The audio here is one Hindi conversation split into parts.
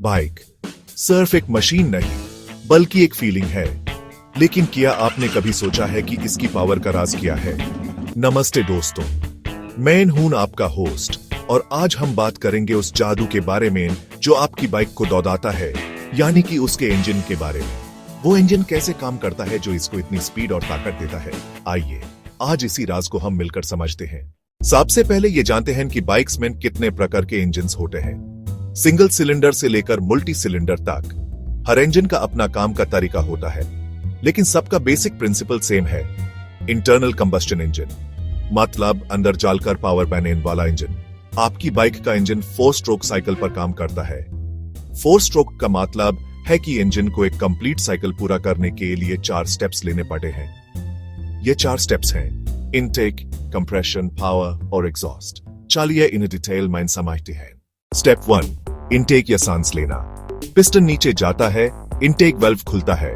बाइक सिर्फ एक मशीन नहीं बल्कि एक फीलिंग है। लेकिन क्या आपने कभी सोचा है कि इसकी पावर का राज क्या है? नमस्ते दोस्तों, मैं हूं आपका होस्ट और आज हम बात करेंगे उस जादू के बारे में जो आपकी बाइक को दौड़ाता है, यानी कि उसके इंजन के बारे में। वो इंजन कैसे काम करता है जो इसको इतनी स्पीड और ताकत देता है। आइए आज इसी राज को हम मिलकर समझते हैं। सबसे पहले ये जानते हैं कि बाइक्स में कितने प्रकार के इंजन होते हैं। सिंगल सिलेंडर से लेकर मल्टी सिलेंडर तक हर इंजन का अपना काम का तरीका होता है, लेकिन सबका बेसिक प्रिंसिपल सेम है। इंटरनल कंबस्टन इंजन मतलब अंदर जालकर पावर बनने वाला इंजन। आपकी बाइक का इंजन 4 स्ट्रोक साइकिल पर काम करता है। 4 स्ट्रोक का मतलब है कि इंजन को एक कंप्लीट साइकिल पूरा करने के लिए 4 स्टेप्स लेने पड़े हैं। ये 4 स्टेप्स हैं: इनटेक, कंप्रेशन, पावर और एग्जॉस्ट। चलिए इन डिटेल में समझते हैं। स्टेप 1, इनटेक या सांस लेना। पिस्टन नीचे जाता है, इनटेक वाल्व खुलता है।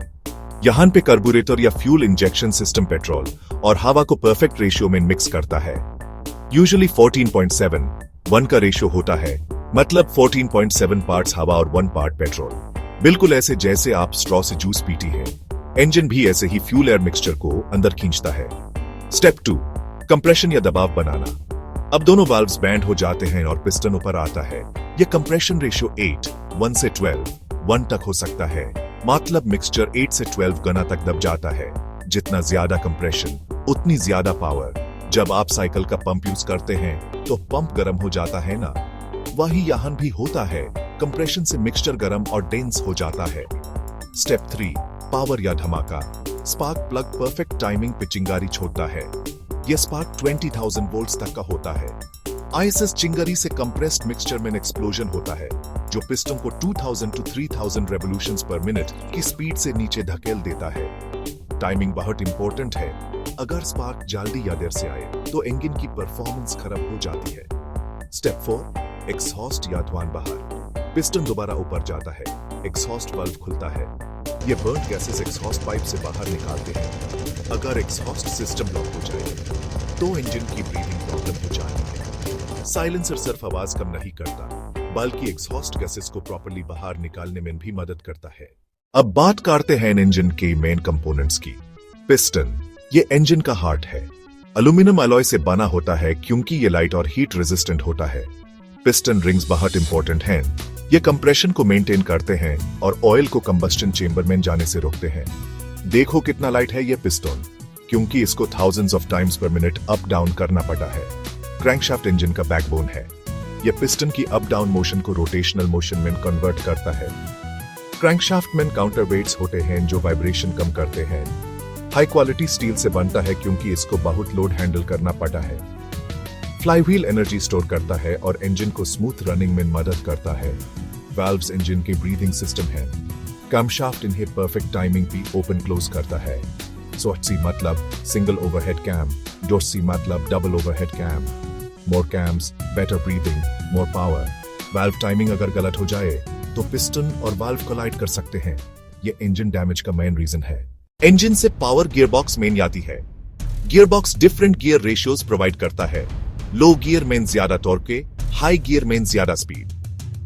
यहां पे कार्बोरेटर या फ्यूल इंजेक्शन सिस्टम पेट्रोल और हवा को परफेक्ट रेशियो में मिक्स करता है। यूजुअली 14.7:1 का रेशियो होता है, मतलब 14.7 पार्ट्स हवा और 1 पार्ट पेट्रोल। बिल्कुल ऐसे जैसे आप स्ट्रॉ से जूस पीती है, इंजन भी ऐसे ही फ्यूल एयर मिक्सचर को अंदर खींचता है। स्टेप 2, कंप्रेशन या दबाव बनाना। अब दोनों वाल्व्स बैंड हो जाते हैं और पिस्टन ऊपर आता है। यह कंप्रेशन रेशियो 1 से 1 तक हो सकता है, मतलब मिक्सचर 8 से 12 गुना तक दब जाता है। जितना ज्यादा कंप्रेशन उतनी ज्यादा पावर। जब आप साइकिल का पंप यूज करते हैं तो पंप गर्म हो जाता है ना, वही यहां भी होता है। कंप्रेशन से मिक्सचर गर्म और डेंस हो जाता है। स्टेप 3, पावर या धमाका। स्पार्क प्लग परफेक्ट टाइमिंग पे चिंगारी छोड़ता है। यह स्पार्क 20,000 वोल्ट्स तक का होता है। आईएसएस चिंगारी से कंप्रेस्ड मिक्सचर में एक्सप्लोजन होता है, जो पिस्टन को 2000 to 3000 रेवोल्यूशंस पर मिनट की स्पीड से नीचे धकेल देता है। टाइमिंग बहुत इंपॉर्टेंट है। अगर स्पार्क जल्दी या देर से आए तो इंजन की परफॉर्मेंस खराब हो जाती है। स्टेप 4, एग्जॉस्ट या धुआं बाहर। पिस्टन दोबारा ऊपर जाता है, एग्जॉस्ट वाल्व खुलता है। ये बर्न गैसेस एग्जॉस्ट पाइप से बाहर निकालते हैं। अगर एग्जॉस्ट सिस्टम लॉक हो जाए तो इंजन की ब्रीदिंग प्रॉब्लम हो जाती है। साइलेंसर सिर्फ आवाज कम नहीं करता, बल्कि एग्जॉस्ट गैसेस को प्रॉपर्ली बाहर निकालने में भी मदद करता है। अब बात करते हैं इंजन के मेन कंपोनेंट्स की। पिस्टन ये इंजन का हार्ट है। एल्यूमिनियम अलॉय से बना होता है क्योंकि ये लाइट और हीट रेजिस्टेंट होता है। पिस्टन रिंग्स बहुत इंपॉर्टेंट हैं। ये कंप्रेशन को मेंटेन करते हैं और ऑयल को कंबस्टन चेंबर में जाने से रोकते हैं। देखो कितना लाइट है ये पिस्टन, क्योंकि इसको थाउजेंड्स ऑफ टाइम्स पर मिनट अप डाउन करना पड़ता है। क्रैंकशाफ्ट इंजन का बैकबोन है। यह पिस्टन की अप डाउन मोशन को रोटेशनल मोशन में कन्वर्ट करता है। क्रैंकशाफ्ट में काउंटर वेट्स होते हैं जो वाइब्रेशन कम करते हैं। हाई क्वालिटी स्टील से बनता है क्योंकि इसको बहुत लोड हैंडल करना पड़ता है। फ्लाईव्हील एनर्जी स्टोर करता है और इंजन को स्मूथ रनिंग में मदद करता है। वाल्व्स इंजन के ब्रीथिंग सिस्टम है। कैमशाफ्ट इन्हें परफेक्ट टाइमिंग भी ओपन क्लोज करता है। SOHC मतलब सिंगल ओवरहेड कैम, DOHC मतलब double overhead cam. More cams, better breathing, more power. Valve timing अगर गलत हो जाए तो पिस्टन और वाल्व कोलाइड कर सकते हैं। ये इंजन डैमेज का मेन रीजन है। इंजन से पावर गियरबॉक्स में आती है। Gearbox different gear ratios provide करता है। लो गियर में ज्यादा टॉर्क, हाई गियर में ज्यादा स्पीड।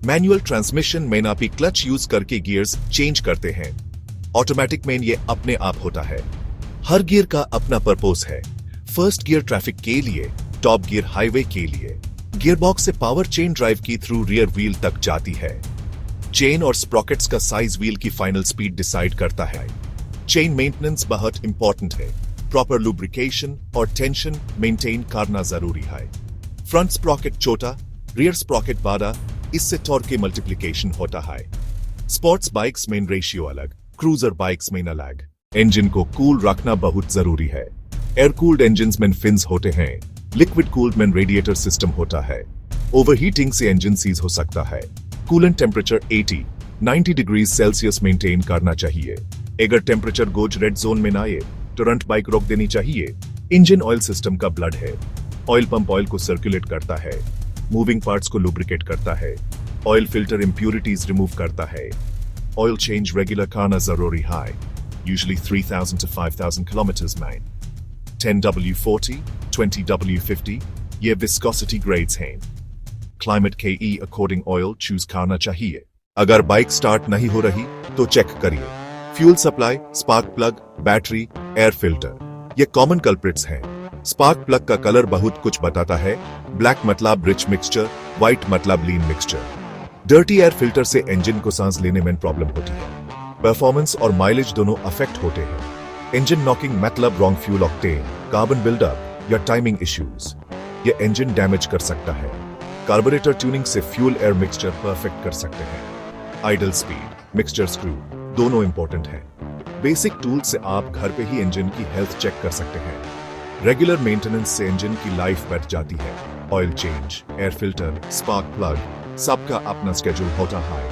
मैनुअल ट्रांसमिशन में आप क्लच यूज करके गियर्स चेंज करते हैं। ऑटोमेटिक में ये अपने आप होता है। हर गियर का अपना पर्पस है। फर्स्ट गियर ट्रैफिक के लिए, टॉप गियर हाईवे के लिए। गियरबॉक्स से पावर चेन ड्राइव की थ्रू रियर व्हील तक जाती है। चेन और स्प्रॉकेट्स का साइज व्हील की फाइनल स्पीड डिसाइड करता है। चेन मेंटेनेंस बहुत इंपॉर्टेंट है। प्रॉपर लुब्रिकेशन और टेंशन मेंटेन करना जरूरी है। फ्रंट स्प्रॉकेट छोटा, रियर स्प्रॉकेट बड़ा, इससे टॉर्क के मल्टीप्लिकेशन होता है। स्पोर्ट्स बाइक्स में रेशियो अलग, क्रूजर बाइक्स में अलग। इंजन को कूल रखना बहुत जरूरी है। एयर कूल्ड इंजन्स में फिन्स होते हैं। लिक्विड कूल्ड में रेडिएटर सिस्टम होता है। ओवरहीटिंग से इंजन सीज हो सकता है। Coolant temperature 80-90 degree Celsius maintain करना चाहिए। अगर टेम्परेचर गोज रेड जोन में ना आए तुरंत बाइक रोक देनी चाहिए। इंजन ऑयल सिस्टम का ब्लड है। ऑयल पंप ऑयल को सर्कुलेट करता है, मूविंग पार्ट्स को लुब्रिकेट करता है, ऑयल फिल्टर इंप्यूरिटीज रिमूव करता है। ऑयल चेंज रेगुलर करना जरूरी है, यूजुअली 3000 to 5000 किलोमीटर्स में। 10W40, 20W50 ये विस्कोसिटी ग्रेड्स हैं। क्लाइमेट के अकॉर्डिंग ऑयल चूज करना चाहिए। अगर बाइक स्टार्ट नहीं हो रही तो चेक करिए fuel supply, spark plug, battery, air filter. ये कॉमन कल्प्रिट्स हैं। स्पार्क प्लग का कलर बहुत कुछ बताता है। ब्लैक मतलब रिच मिक्सचर, व्हाइट मतलब lean mixture. Dirty air filter से इंजन को सांस लेने में प्रॉब्लम होती है। परफॉर्मेंस और माइलेज दोनों अफेक्ट होते हैं। इंजन नॉकिंग मतलब wrong fuel octane, carbon buildup या टाइमिंग इश्यूज। ये इंजन डैमेज कर सकता है। कार्बोरेटर ट्यूनिंग से फ्यूल एयर मिक्सचर परफेक्ट कर सकते हैं। आइडल स्पीड, मिक्सचर स्क्रू दोनों इंपॉर्टेंट हैं। बेसिक टूल से आप घर पे ही इंजन की हेल्थ चेक कर सकते हैं। रेगुलर मेंटेनेंस से इंजन की लाइफ बढ़ जाती है। Oil change, air filter, spark plug, सबका अपना स्केड्यूल होता है।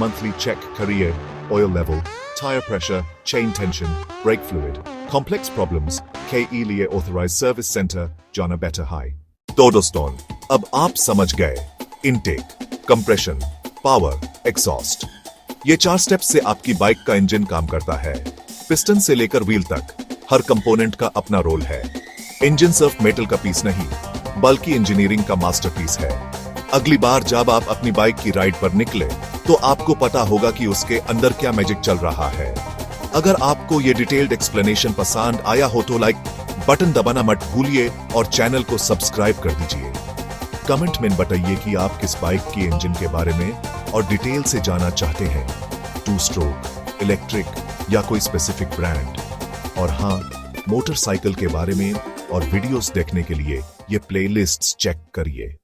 मंथली चेक करिए oil level, tyre pressure, chain tension, brake fluid. Complex problems KE लिए ऑथराइज्ड सर्विस सेंटर जाना बेटर है। तो दोस्तों, अब आप समझ गए इनटेक, कंप्रेशन, पावर, एग्जॉस्ट। ये 4 स्टेप्स से आपकी बाइक का इंजन काम करता है। पिस्टन से लेकर व्हील तक हर कंपोनेंट का अपना रोल है। इंजन सिर्फ मेटल का पीस नहीं, बल्कि इंजीनियरिंग का मास्टरपीस है। अगली बार जब आप अपनी बाइक की राइड पर निकले तो आपको पता होगा कि उसके अंदर क्या मैजिक चल रहा है। अगर आपको ये डिटेल्ड एक्सप्लेनेशन पसंद आया हो तो लाइक बटन दबाना मत भूलिए और चैनल को सब्सक्राइब कर दीजिए। कमेंट में बताइए कि आप किस बाइक की इंजन के बारे में और डिटेल से जानना चाहते हैं, 2 स्ट्रोक, इलेक्ट्रिक या कोई स्पेसिफिक ब्रांड। और हाँ, मोटरसाइकिल के बारे में और वीडियोस देखने के लिए ये प्लेलिस्ट्स चेक करिए।